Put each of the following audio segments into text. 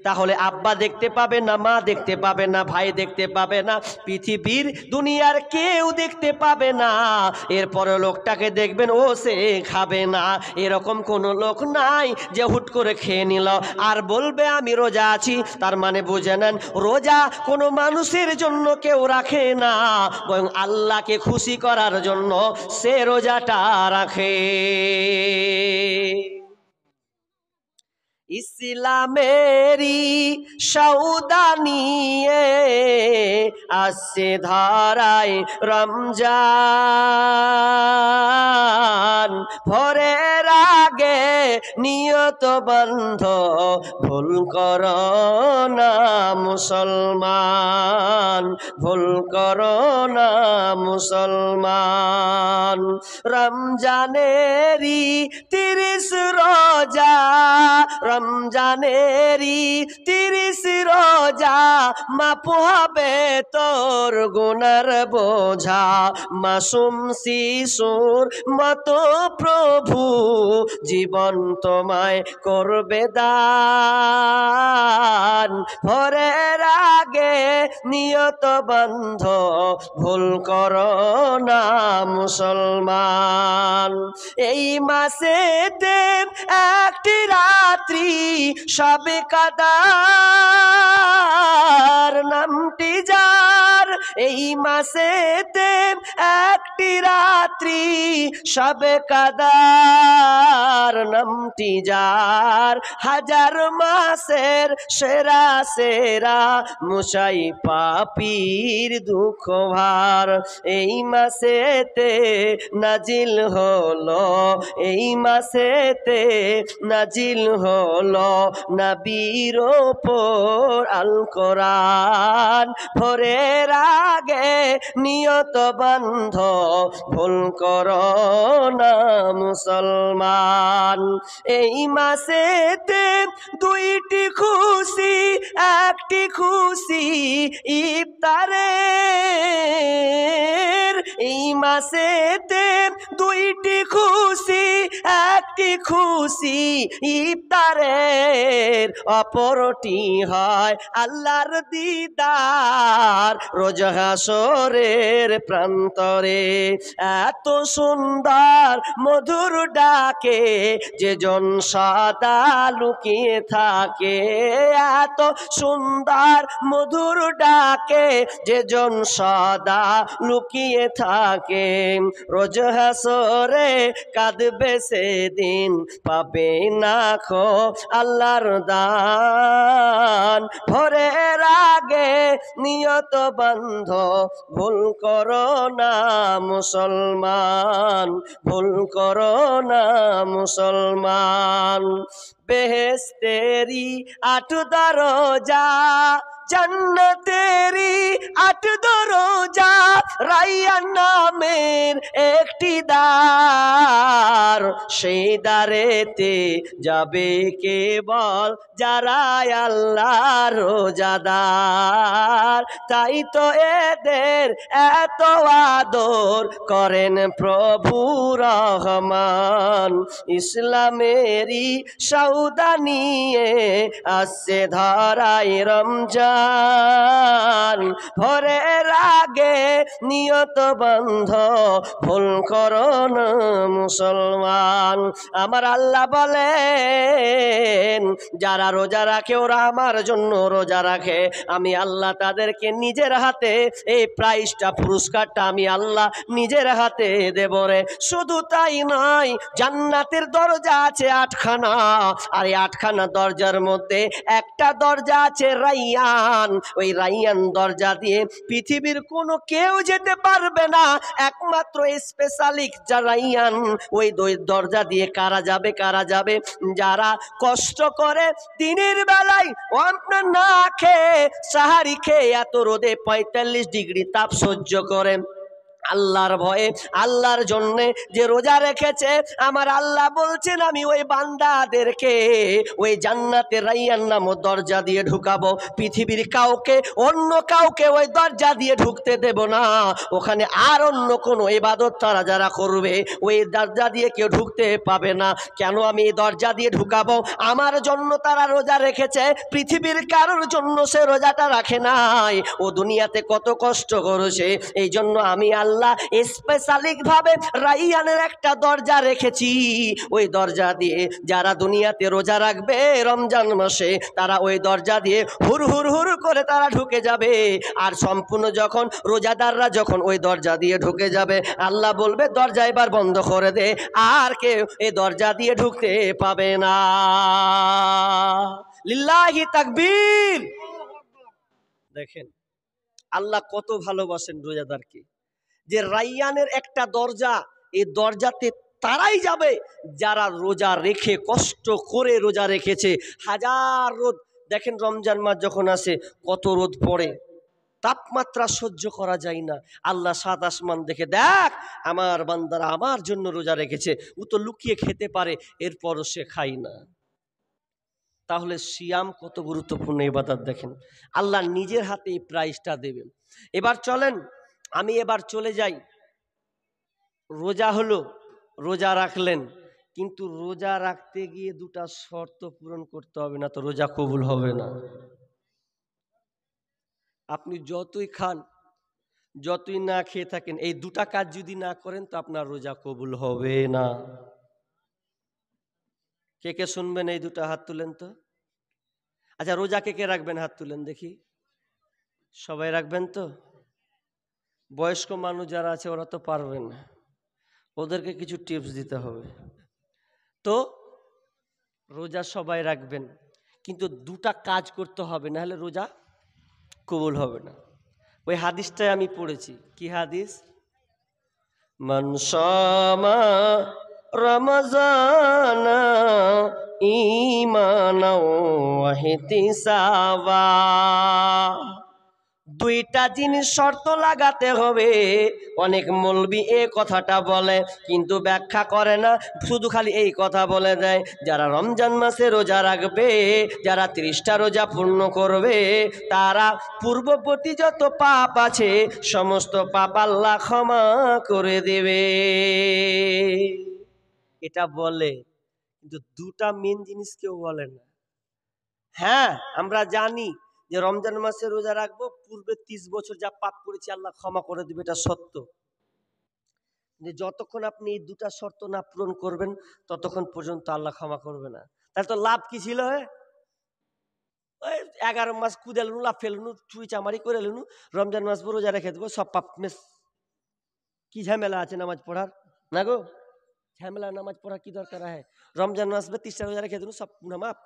তাহলে আব্বা দেখতে পাবে না, মা দেখতে পাবে না, ভাই দেখতে পাবে না, পৃথিবীর দুনিয়ার কেউ দেখতে পাবে না। এরপরে লোকটাকে দেখবেন ও সে খাবে না। এরকম কোনো লোক নাই যে হুট করে খেয়ে নিল আর বলবে আমি রোজা আছি। তার মানে বুঝে নেন, রোজা কোনো মানুষের জন্য কেউ রাখে না, বরং আল্লাহকে খুশি করার জন্য সে রোজাটা রাখে। ইসলামেরি সৌদা নিয়ে আসছে ধারায় রমজান, ভোরের আগে নিয়ত বন্ধ ভুল করো না মুসলমান, ভুল করো না মুসলমান। রমজানেরি 30 রোজা, রমজানেরি 30 রোজা, মাপ হবে তোর গুনার বোঝা। মাসুম শিশুর মতো প্রভু জীবন তোমায় করবে দান, ভোরের আগে নিয়ত বন্ধ ভুল করো না মুসলমান। এই মাসেতে একটি রাত্রি সবে কাদার নামটি যার, এই মাসেতে একটি রাত্রি সবে কাদার নামটি যার, হাজার মাসের সেরা সেরা মুছাই পাপীর দুঃখ ভার। এই মাসেতে নাজিল হলো, এই মাসেতে নাজিল হলো নবীর ওপর আল কোরআন, ভোরের আগে নিয়ত বন্ধ ভুল করো না মুসলমান। এই মাসেতে দুইটি খুশি, একটি খুশি ইফতারের, এই মাসেতে দুইটি খুশি, একটি খুশি ইফতারের, অপরটি হয় আল্লাহর দিদার রোজ হাসরের প্রান্তরে। এত সুন্দর মধুর ডাকে যে জন সদা লুকিয়ে থাকে, এত সুন্দর মধুর ডাকে যে জন সদা লুকিয়ে থাকে, রোজ হাসরে কাঁদবে সেদিন পাবে না খো আল্লাহর দান, ভোরের আগে নিয়ত বন্ধ ভুল করো না মুসলমান, ভুল করো না মুসলমান। বেহেশতেরি 8 দরজা, জান্নাতেরি 8 দরজা, রাইয়ান নামের একটি দ্বার, সেই দ্বারেতে যাবে কেবল যারা আল্লাহর রোজাদার। তাই তো এদের এত আদর করেন প্রভু রহমান, ইসলামেরই সৌদা নিয়ে আসছে ধরায় রমজান, ভোরের আগে নিয়ত বন্ধ ভুল করো না মুসলমান। আমার আল্লাহ বলেন, যারা রোজা রাখে ওরা আমার জন্য রোজা রাখে, আমি আল্লাহ তাদেরকে নিজের হাতে এই প্রাইজটা, পুরস্কারটা আমি আল্লাহ নিজের হাতে দেব রে। শুধু তাই নয়, জান্নাতের দরজা আছে 8খানা, আর এই 8খানা দরজার মধ্যে একটা দরজা আছে রাইয়ান, ওই রাইয়ান দরজা দিয়ে পৃথিবীর কোনো কেউ যেতে পারবে না, একমাত্র স্পেশালিক যা রাইয়ান, ওই দরজা দিয়ে কারা যাবে? কারা যাবে? যারা কষ্ট করে দিনের বেলায় আপনার না খেয়ে সাহারি খেয়ে এত রোদে 45 ডিগ্রি তাপ সহ্য করে, আল্লাহর ভয়ে, আল্লাহর জন্যে যে রোজা রেখেছে, আমার আল্লাহ বলছেন আমি ওই বান্দাদেরকে ওই জান্নাতের রাইয়ান নামক দরজা দিয়ে ঢুকাবো। পৃথিবীর কাউকে, অন্য কাউকে ওই দরজা দিয়ে ঢুকতে দেব না। ওখানে আর অন্য কোনো ইবাদত তারা যারা করবে ওই দরজা দিয়ে কেউ ঢুকতে পাবে না। কেন আমি এই দরজা দিয়ে ঢুকাবো? আমার জন্য তারা রোজা রেখেছে, পৃথিবীর কারোর জন্য সে রোজাটা রাখে নাই। ও দুনিয়াতে কত কষ্ট করেছে, এই জন্য আমি আল্লাহ স্পেশালিকভাবে রাইয়ানের একটা দরজা রেখেছি। ওই দরজা দিয়ে যারা দুনিয়াতে রোজা রাখবে রমজান মাসে, তারা ওই দরজা দিয়ে হুর হুর হুর করে তারা ঢুকে যাবে। আর সম্পূর্ণ যখন রোজাদাররা যখন ওই দরজা দিয়ে ঢুকে যাবে, আল্লাহ বলবে দরজা এবার বন্ধ করে দে, আর কেউ এই দরজা দিয়ে ঢুকতে পাবে না। লিল্লাহি তাকবীর। দেখেন আল্লাহ কত ভালোবাসেন রোজাদারকে, যে রাইয়ানের একটা দরজা, এই দরজাতে তারাই যাবে যারা রোজা রেখে, কষ্ট করে রোজা রেখেছে। হাজার রোদ, দেখেন রমজান মাস যখন আসে কত রোদ পড়ে, তাপমাত্রা সহ্য করা যায় না। আল্লাহ সাত আসমান দেখে, দেখ আমার বান্দারা আমার জন্য রোজা রেখেছে, ও তো লুকিয়ে খেতে পারে, এরপরও সে খায় না। তাহলে সিয়াম কত গুরুত্বপূর্ণ ইবাদত দেখেন, আল্লাহ নিজের হাতে এই প্রাইজটা দেবেন। এবার চলেন আমি এবার চলে যাই। রোজা হলো, রোজা রাখলেন, কিন্তু রোজা রাখতে গিয়ে দুটা শর্ত পূরণ করতে হবে, না তো রোজা কবুল হবে না। আপনি যতই খান, যতই না খেয়ে থাকেন, এই দুটা কাজ যদি না করেন তো আপনার রোজা কবুল হবে না। কে কে শুনবেন এই দুটা হাত তুলেন তো। আচ্ছা রোজা কে কে রাখবেন হাত তুলেন দেখি। সবাই রাখবেন তো? বয়স্ক মানুষ যারা আছে ওরা তো পারবেন না, ওদেরকে কিছু টিপস দিতে হবে। তো রোজা সবাই রাখবেন, কিন্তু দুটা কাজ করতে হবে, না হলে রোজা কবুল হবে না। ওই হাদিসটাই আমি পড়েছি। কি হাদিস? মান শামা রমজানা ঈমানাও ওয়া ইহতিসাবা। দুইটা জিনিস শর্ত লাগাতে হবে। অনেক মৌলবি এই কথাটা বলে কিন্তু ব্যাখ্যা করে না, শুধু খালি এই কথা বলে দেয় যারা রমজান মাসে রোজা রাখবে, যারা 30টা রোজা পূর্ণ করবে, তারা পূর্ববর্তী যত পাপ আছে সমস্ত পাপ আল্লাহ ক্ষমা করে দেবে, এটা বলে। কিন্তু দুটা মেন জিনিস কেউ বলে না। হ্যাঁ আমরা জানি যে রমজান মাসে রোজা রাখবো, পূর্বে 30 বছর যা পাপ করেছি আল্লাহ ক্ষমা করে দেবে, এটা সত্য। যতক্ষণ আপনি এই দুটা শর্ত না পূরণ করবেন ততক্ষণ পর্যন্ত আল্লাহ ক্ষমা করবে না। তাহলে তো লাভ কি ছিল? ওই 11 মাস কুদেলনু, লাভ ফেলনু, চুই চামারি করে এলনু, রমজান মাস রোজা রেখে দেবো, সব পাপ মেস। কি ঝামেলা আছে নামাজ পড়ার? না গো, ঝামেলা নামাজ পড়ার কি দরকার? হ্যাঁ রমজান মাস 30টা রোজা রেখে দেবো, সব মাপ।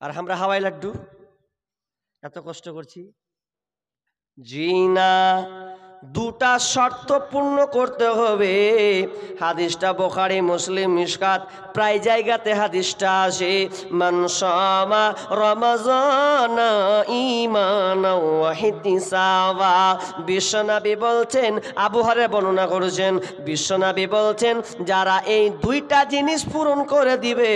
আর আমরা হাওয়াই লাড্ডু এত কষ্ট করছি। জি না, দুটা শর্ত পূর্ণ করতে হবে। হাদিসটা বুখারী, মুসলিম, মিশকাত প্রায় জায়গাতে হাদিসটা আসে। মান শামা রমাজানা ঈমানাও ওয়া ইহতিসাবা। বিশ্বনবী বলছেন, আবু হুরায়রা বর্ণনা করেছেন, বিশ্বনবী বলছেন যারা এই দুইটা জিনিস পূরণ করে দিবে,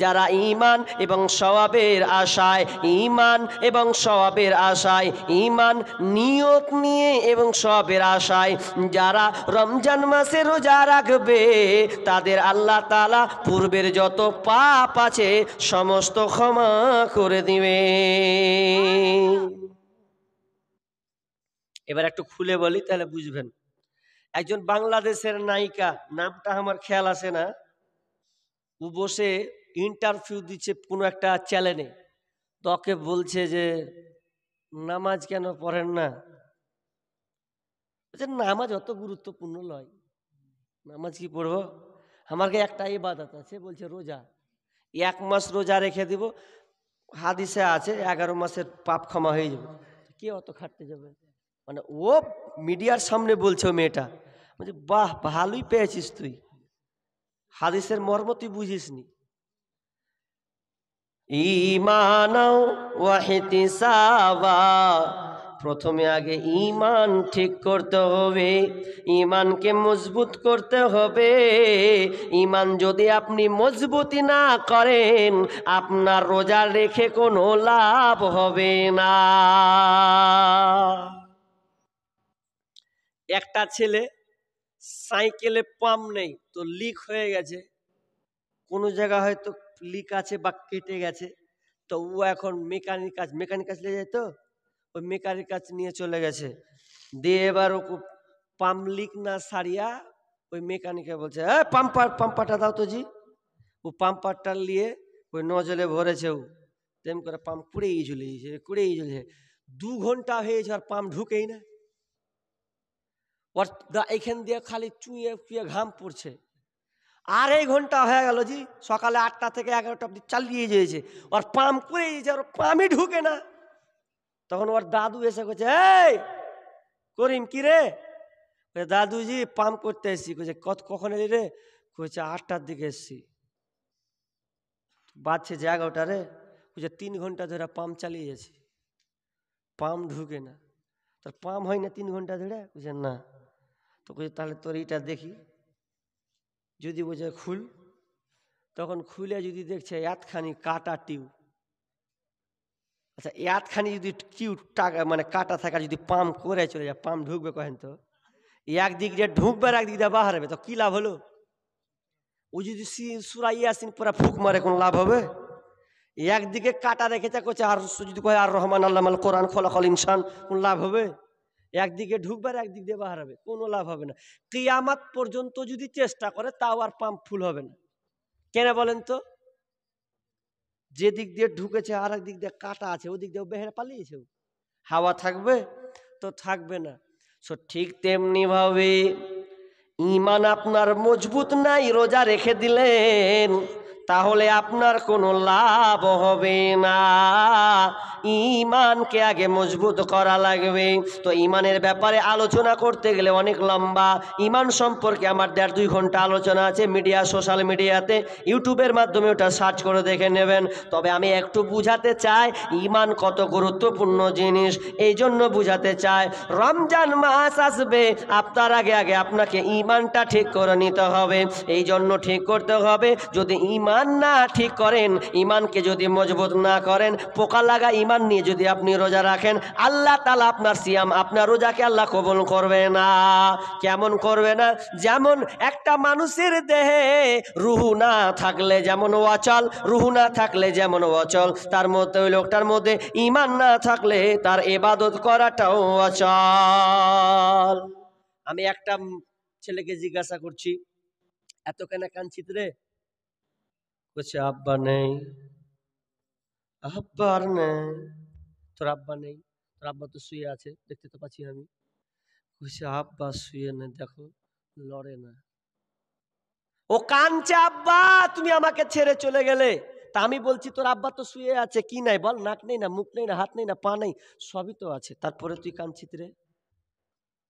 যারা ঈমান এবং সওয়াবের আশায়, ঈমান এবং সওয়াবের আশায়, ঈমান নিয়ত নিয়ে এবং সওয়াবের আশায় যারা রমজান মাসে রোজা রাখবে, তাদের আল্লাহ তাআলা পূর্বের যত পাপ আছে সমস্ত ক্ষমা করে দিবে। এবার একটু খুলে বলি তাহলে বুঝবেন। একজন বাংলাদেশের নায়িকা, নামটা আমার খেয়াল আসে না, ও বসে ইন্টারভিউ দিচ্ছে কোনো একটা চ্যানেলে। তোকে বলছে যে নামাজ কেন পড়েন না? নামাজ অত গুরুত্বপূর্ণ নয়, নামাজ কি পড়বো, আমার একটা ইবাদত আছে, বলছে রোজা। 1 মাস রোজা রেখে দিব, হাদিসে আছে 11 মাসের পাপ ক্ষমা হয়ে যাবে। কে অত খাটতে যাবে? মানে ও মিডিয়ার সামনে বলছে, ও মেয়েটা বলছে বাহ ভালোই পেয়েছিস তুই, হাদিসের মর্ম তুই বুঝিস নি। ঈমানাও ওয়া ইহতিসাবা, প্রথমে আগে ঈমান ঠিক করতে হবে, ঈমানকে মজবুত করতে হবে। ঈমান যদি আপনি মজবুতি না করেন, আপনার রোজা রেখে কোনো লাভ হবে না। একটা ছেলে সাইকেলে পাম্প নেই, তো লিক হয়ে গেছে, কোনো জায়গা হয়তো লিক আছে বা কেটে গেছে, তো ও এখন মেকানিক কাছে নিয়ে যায়, তো ওই মেকানিক কাছে নিয়ে চলে গেছে, দিয়ে এবার ও পাম্প লিক না সারিয়া ওই মেকানিকে বলছে, হ্যাঁ পাম্পারটা দাও তো জি। ও পাম্পারটা নিয়ে ওই নজলে ভরেছে, ও তেম করে পাম্প কুড়েই ঝুলেছে 2 ঘন্টা হয়েছে আর পাম্প ঢুকেই না। ওর এইখান দিয়ে খালি চুয়ে চুয়ে ঘাম পড়ছে। 2.5 ঘন্টা হয়ে গেল জি, সকালে 8টা থেকে 11টা অব্দি চালিয়ে যেয়েছে, ওর পাম্প করে দিয়েছে, ওর পাম্পই ঢুকে না। তখন ওর দাদু এসে করছে, এই করিম কি রে? দাদুজি পাম্প করতে এসছি। কইছে কখন এলি রে? কইছে 8টার দিকে এসছি। বাজছে যে 11টা রে। কইছে 3 ঘন্টা ধরে পাম্প চালিয়ে যাচ্ছি, পাম্প ঢুকে না। তোর পাম্প হয় না 3 ঘন্টা ধরে? কইছে না। তো কইছে তাহলে তোর এইটা দেখি, যদি বোঝে খুল। তখন খুলে যদি দেখছে এতখানি কাটা টিউব। আচ্ছা, এতখানি যদি টিউব টাকা মানে কাটা থাকা যদি পাম্প করে চলে যায়, পাম্প ঢুকবে কহেন তো? একদিক দিয়ে ঢুকবে আর একদিক দিয়ে বাহারবে, তো কি লাভ হলো? ও যদি সূরা ইয়াসিন পুরা ফুক মারে, কোন লাভ হবে? একদিকে কাটা রেখেছে, করছে আর যদি কয় আর রহমান আল্লামাল কোরআন খলাকাল ইনসান, কোন লাভ হবে? একদিকে ঢুকবে আর একদিক দিয়ে বাহারবে, কোনো লাভ হবে না। কিয়ামত পর্যন্ত যদি চেষ্টা করে তাও আর পাম্প ফুল হবে না। কেন বলেন তো? যে দিক দিয়ে ঢুকেছে আর এক দিক দিয়ে কাটা আছে, ওদিক দিয়ে বেহেরে পালিয়েছে, হাওয়া থাকবে তো থাকবে না। ঠিক তেমনি ভাবে ঈমান আপনার মজবুত নাই, রোজা রেখে দিলেন, তাহলে আপনার কোনো লাভ হবে না। ঈমানকে আগে মজবুত করা লাগবে। তো ঈমানের ব্যাপারে আলোচনা করতে গেলে অনেক লম্বা। ঈমান সম্পর্কে আমার 1.5-2 ঘন্টা আলোচনা আছে মিডিয়া, সোশ্যাল মিডিয়াতে, ইউটিউবের মাধ্যমে ওটা সার্চ করে দেখে নেবেন। তবে আমি একটু বুঝাতে চাই ঈমান কত গুরুত্বপূর্ণ জিনিস, এই জন্য বুঝাতে চাই। রমজান মাস আসবে, আপনার আগে আগে আপনাকে ঈমানটা ঠিক করে নিতে হবে। এই জন্য ঠিক করতে হবে, যদি ঈমান না ঠিক করেন, ঈমানকে যদি মজবুত না করেন, পোকা লাগা ঈমান নিয়ে যদি আপনি রোজা রাখেন, আল্লাহ তাআলা আপনার সিয়াম, আপনার রোজাকে আল্লাহ কবুল করবে না। কেমন করবে না? যেমন একটা মানুষের দেহে রুহু না থাকলে যেমন অচল, রুহু না থাকলে যেমন অচল, তার মধ্যে ওই লোকটার মধ্যে ঈমান না থাকলে তার ইবাদত করাটাও অচল। আমি একটা ছেলেকে জিজ্ঞাসা করছি, এত কেন কাঁদছিস রে? বলছে আব্বা নেই। আব্বা আর নেই? তোর আব্বা নেই? তোর আব্বা তো শুয়ে আছে, দেখতে তো পাচ্ছি আমি। বলছে আব্বা শুয়ে নেই, দেখো লড়ে না। ও কাঁদছে, আব্বা তুমি আমাকে ছেড়ে চলে গেলে। তা আমি বলছি তোর আব্বা তো শুয়ে আছে, কি নাই বল? নাক নেই না, মুখ নেই না, হাত নেই না, পা নেই, সবই তো আছে, তারপরে তুই কাঁদছিস রে?